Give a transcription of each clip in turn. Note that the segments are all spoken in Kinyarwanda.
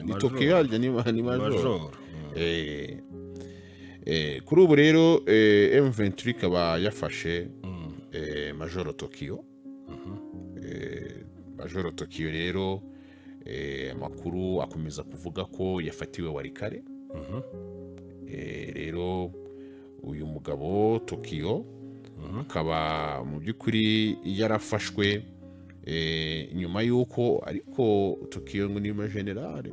ni Tokyo harya ni major. Kuri ubu rero M23 ikaba yafashe Major Tokyo. Major Tokyo rero amakuru akomeza kuvuga ko yafatiwe Walikale. Rero uyu mugabo Tokyo akaba mu by'ukuri yarafashwe nyuma yuko ariko Tokyo ngo ni generale.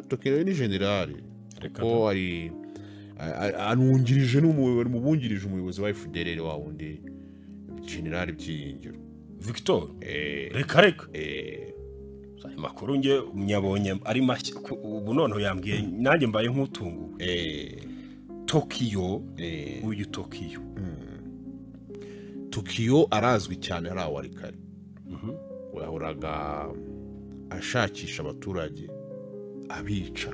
Tokyo ni generale ko ari anungirije n'umubungirije umuyobozi wa FDLR wa wundi generale Byiringiro Victor. Reka makuru nge nyabonye ari mashya ubu noneho yambwiye nanjye mbaye nk'utungu. Tokyo uyu Tokyo arazwi cyane ari Walikale. Yahoraga ashakisha abaturage abica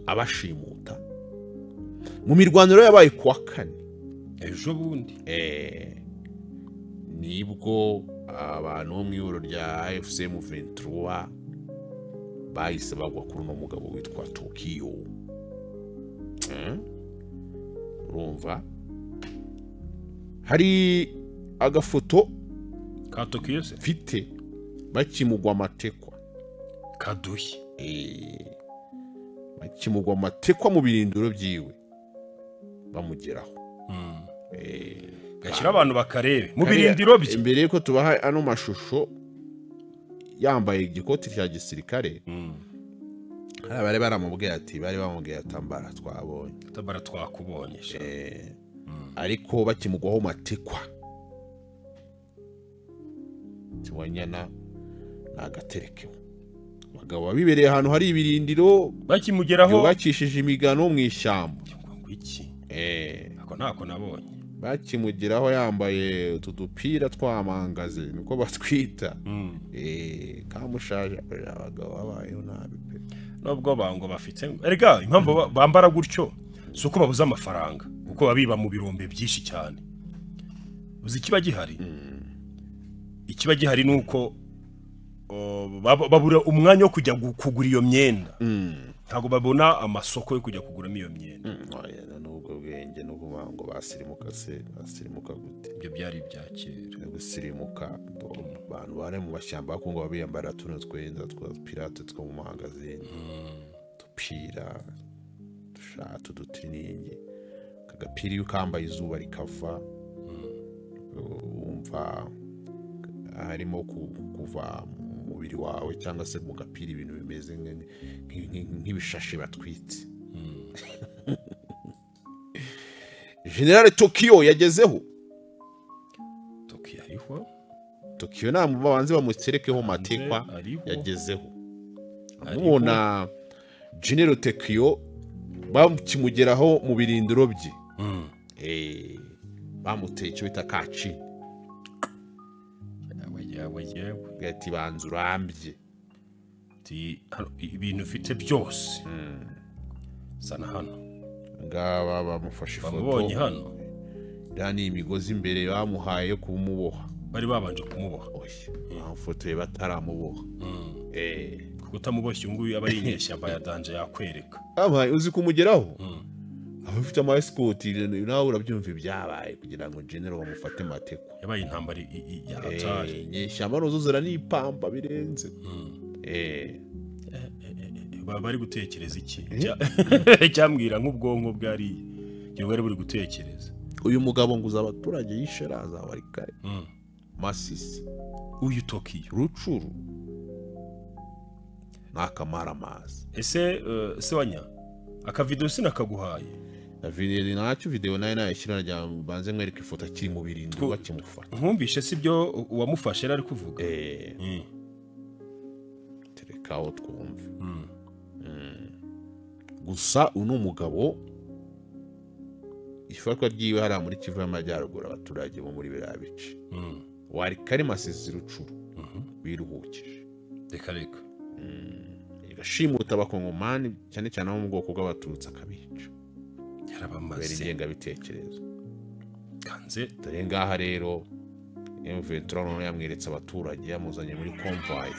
abashimuta mu mirwaniro yabaye kuwa 4 ejo bundi. Nibwo abantu bo mu ihuriro rya FCM 23 bahise bagwa kuri uno mugabo witwa Tokyo. Urumva hari agafoto ka Tokyo se mfite bakimugwa amatekwa kadushye. Bakimugwa amatekwa mu birindiro byiwe bamugeraho. Gashyira abantu bakarebe mu birindiro bye. Imbere yuko tubaha ano mashusho yambaye igikoti cya gisirikare, bari baramubwiye ati tambara twakubonye. Ariko bakimugwaho matekwa tiwanyana nagaterekeho. Abagabo babibereye ahantu hari ibirindiro bakimugeraho bakishije imigano mu ishyamba. Iki ako ntako nabonye. Bakimugeraho yambaye utudupira twamangaze niko batwita. Kamushaje abagabo babayeho nabi pe. Nubwo bango bafite erega impamvu bambara gutyo suko babuza amafaranga kuko babiba mu birombe byinshi cyane. Uzi kiba gihari? Ikiba gihari nuko babura umwanya wo kujya kugura iyo myenda. Ntago babona amasoko yo kujya kuguramo iyo myenda. Nubwo bwenge no kubango basirimuka gute. Ibyo byari byakera. Gusirimuka abantu bare mu bashyamba ko ngo babiyambara tuno twenda twa pirate two mu magazine. Tupira dushatu dutiningi. Kagapiri ukambaye izuba rikava. Umva harimo kuva mubiri wawe cyangwa se mu gapira ibintu bimeze nk'ibishashi batwitse. General Tokyo yagezeho. Tokyo ariho. Tokyo namubanze bamuterekeho matekwa yagezeho. Amubona General Tokyo bamukimugeraho mu birindiro bye. Bamuteye icyo bita kaci. Gati banzu rambye. Ibintu ufite byose. Sana hano. Ngaba bamufashe ifoto. Bamubonye hano. Dani imigozi imbere bamuhaye yo kumuboha. Bari babanje kumuboha. Amafoto ye bataramuboha. Kutamuboshye nguyu aba yinyeshyamba ya danje yakwereka. Uzi kumugeraho? Abafite ama escort nawe urabyumva ibyabaye kugira ngo general bamufate matekwa. Yabaye intambara ya hatari. Nyeshyamba nozuzura n'ipamba birenze. Bari gutekereza iki? Cyambwira nk'ubwonko bwari ngira bari buri gutekereza. Uyu mugabo nguza abaturage yisheraza Walikale. Masisi. Uyu Tokyo Rucuru. Nakamara amazi. Ese wanya akavideo sinakaguhaye. Video nayo nayishyira rya banze mwereka ifoto akiri mu birindiro bakimufata. Nkumvishe sibyo uwamufashe ari kuvuga. Terekaho twumva. Gusa uno mugabo ifatwa ryiwe hari muri Kivu y'Amajyaruguru abaturage bo muri birabice. Walikale Masisi Rucuru biruhukije. Reka gashimuta abakongomani cyane cyane mu bwoko bw'abatutsi akabica. Yarabamaze ingenga bitekerezo kanze dore ngaha rero M23 none yamweretse abaturage yamuzanye muri convoy.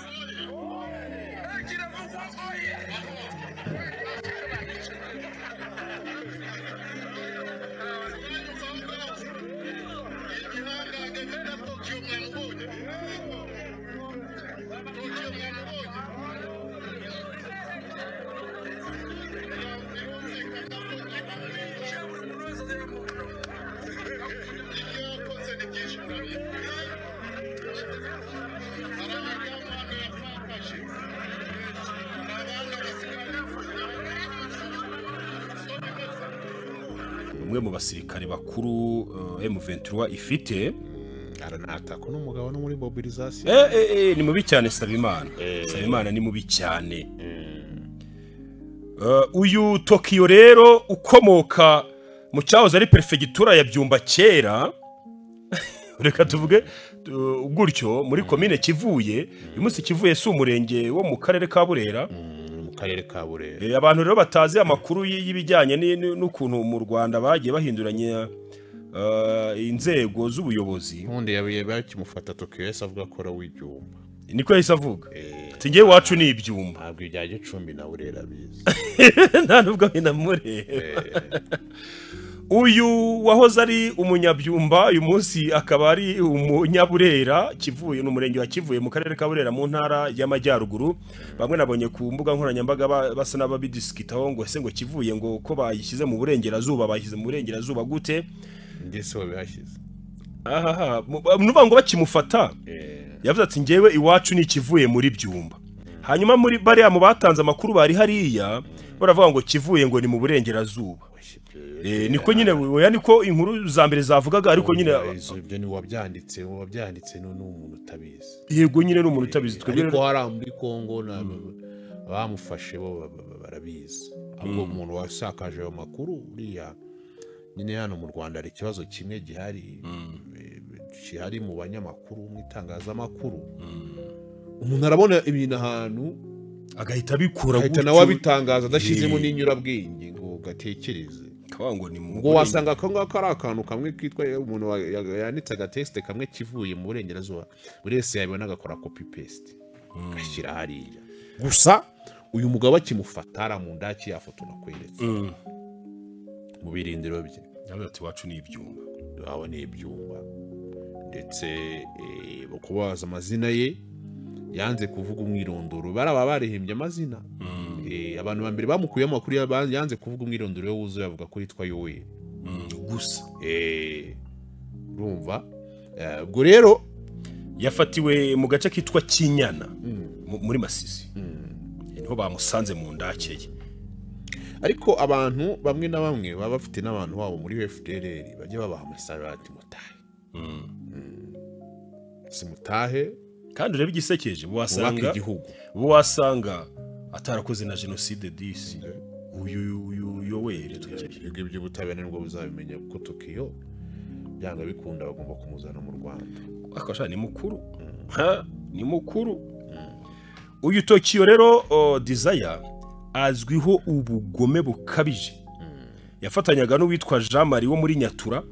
umwe mu basirikare bakuru M23 ifite aranataka n'umugabo no muri mobilisation ni mubi cyane Sabimana ni mubi cyane uyu Tokyo rero ukomoka mu cyahoze ari perefegitura ya Byumba kera reka tuvuge gutyo muri komine Kivuye uyu munsi Kivuye si umurenge wo mu karere ka Burera abantu rero batazi amakuru y'ibijyanye n'ukuntu mu Rwanda bagiye bahinduranya inzego z'ubuyobozi nkundi yabiye bakimufata Tokyo yese avuga ko ra w'ibyumba niko yahise avuga ati ngewe wacu ni ibyumba ntabwo ibya Gicumbi na Burera bizi nta nubwo binamureba uyu wahoze ari umunyabyumba uyu munsi akaba ari umunyaburera Kivuye n'umurenge wa Kivuye mu karere ka Burera mu ntara y'Amajyaruguru bamwe nabonye ku mbuga nkoranyambaga basa n'ababidiskitaho ngo ese ngo Kivuye ngo ko bayishyize mu burengerazuba bayishyize mu burengerazuba gute ndetse wabihashyize nuvuga ngo bakimufata yavuze ati ngewe iwacu ni Kivuye muri Byumba hanyuma muri bariya mu batanze amakuru bari hariya baravuga ngo Kivuye ngo ni mu burengerazuba niko nyine oya niko inkuru za mbere zavugaga ariko nyine ibyo ni wabyanditse n'umuntu utabizi yego nyine n'umuntu utabizi ariko hari muri Kongo bamufashe bo barabizi ahubwo umuntu wasakaje ayo makuru uriya nyine hano mu Rwanda ari ikibazo kimwe gihari mu banyamakuru mu itangazamakuru umuntu arabona ibintu ahantu agahita abikura gutyo nawe abitangaza adashizemo n'inyurabwenge ngo gatekereze ngo wasanga ko ngako ari akantu kamwe kitwa umuntu yanditse agatexte kamwe Kivuye mu burengerazuba buri wese yabona agakora copy paste gashyira hariya gusa uyu mugabo akimufata aramunda yafoto nakweretse mu birindiro bye yavuze ati wacu ni ibyumba wawe ni ibyumba ndetse kubaza amazina ye yanze kuvuga umwirondoro baraba barihimbye amazina abantu bambere bamukuyemo makuru yanze kuvuga umwirondoro we wuzuye avuga ko yitwa Yowe gusa urumva ubwo rero yafatiwe mu gace kitwa Kinyana muri Masisi niho bamusanze mu ndakeye ariko abantu bamwe na bamwe baba bafite n'abantu babo muri FDLR bajye babaha amasarati mutahe simutahe kandi urebe igisekeje wasanga atarakoze na genocide disi uyu Yoweri ibyo butabene nibwo buzabimenya ko Tokyo byanga bikunda bagomba kumuzana mu Rwanda akasha ni mukuru uyu Tokyo rero Desire azwiho ubugome bukabije yafatanyaga n'uwitwa Jean Marie wo muri Nyatura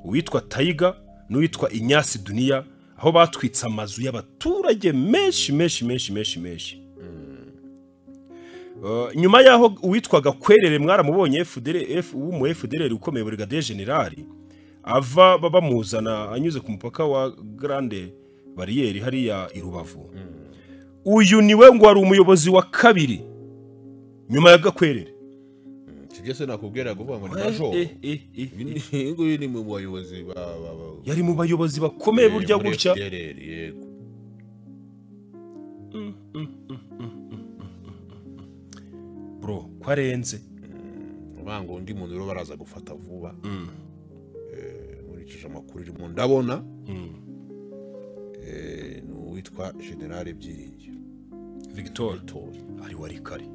uwitwa Taiga n'uwitwa Inyasi Dunia aho batwitse amazu y'abaturage menshi nyuma yaho uwitwaga Kwerere mwaramubonye FDLR ukomeye Brigadier General ava bamuzana anyuze ku mupaka wa Grande Barriere hariya i Rubavu uyu niwe ngo ari umuyobozi wa kabiri nyuma ya Gakwerere kigese nakubwira kuvuga ngo ni bajo uyu ni mu bayobozi yari mu bayobozi bakomeye burya gutya yego bro kwarenze ubango undi muntu rero baraza gufata vuba nkurikije amakuru irimo ndabona witwa General Byiringiro Victor ari wari kare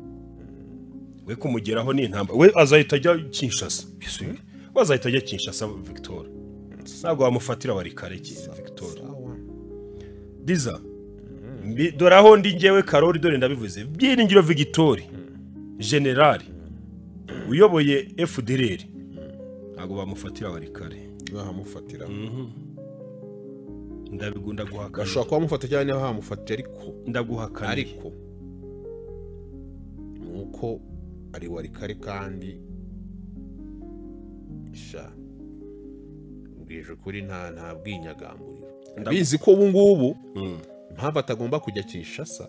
we kumugeraho ni intamba we azahita ajya Kinshasa bazahita ajya Kinshasa Victor ntabwo wamufatira wari kare Victor Diza doraho ndi ngewe Karori dore ndabivuze Byiringiro Victor General uyoboye FDLR ntabwo bamufatira wari kare bahamufatira ndabigunda guhakana bashobora kuba mufata cyane aho hamufatira ariko ndaguhakana ariko nuko ari wari kare kandi sha ubwije kuri nta bwinyagamburiro ndabizi ko ubu ngubu impamvu atagomba kujya Kinshasa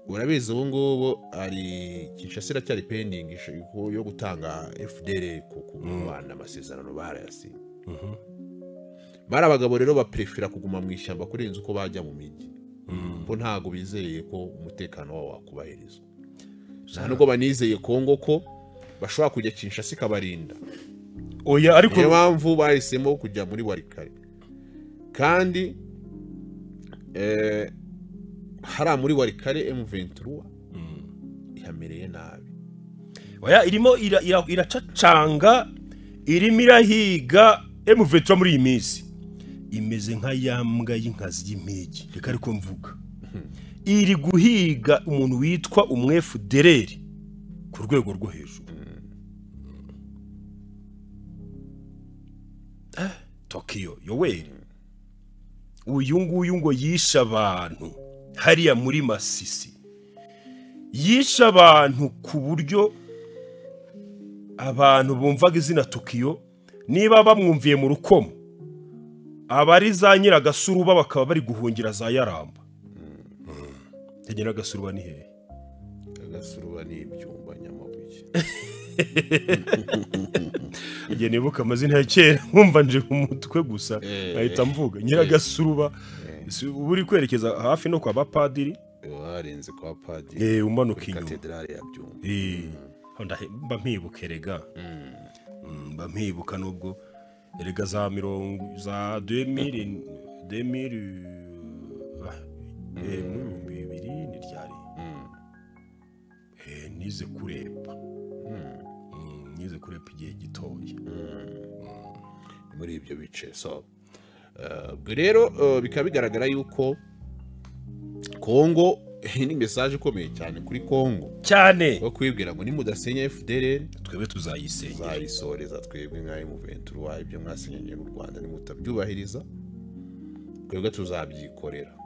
urabizi ubu ngubu ari Kinshasa iracyari pending yo gutanga FDLR ku Rwanda amasezerano barayasinya bari abagabo rero baprefera kuguma mu ishyamba kurenza uko bajya mu migi bo ntago bizeye ko umutekano wabo wakubahirizwa nubwo banizeye Kongo ko bashobora kujya Kinshasa ikabarinda oya ariko niyo mpamvu bahisemo kujya muri Warikare kandi hariya muri Warikare M23 ihamereye nabi. oya irimo iracacanga irimo irahiga M23 muri iyi minsi imeze nka yambwa y'inkazi y'imigi reka ariko mvuga iri guhiga umuntu witwa umwefu dereri ku rwego rwo hejuru. Tokyo Yoweri uyu nguyu ngo yisha abantu hariya muri Masisi, yisha abantu ku buryo abantu bumvaga izina Tokyo niba bamwumviye mu rukomo abari za Nyiragasuruba bakaba bari guhungira za Yaramba. Nyiragasuruba ni hehe? Agasuruba ni ibyumba Nyamabuye. Ngiye nibuka amazina ya kera nkumva nje ku mutwe gusa ahita mvuga Nyiragasuruba uri kwerekeza hafi no kwa bapadiri warenze kwa padiri umanuka inyuma katedrale ya Byumba mba mpibuka erega mba mpibuka nubwo erega za 2000 muri 2000 ni ryari nize kurepa igihe gitoya muri ibyo bice. So rero bikaba bigaragara yuko Kongo ni message ikomeye cyane kuri Kongo cyane wo kwibwira ngo nimudasenya FDLR twebwe tuzayisoreza twebwe nka M23 ibyo mwasenyeye mu Rwanda nimutabyubahiriza twebwe tuzabyikorera.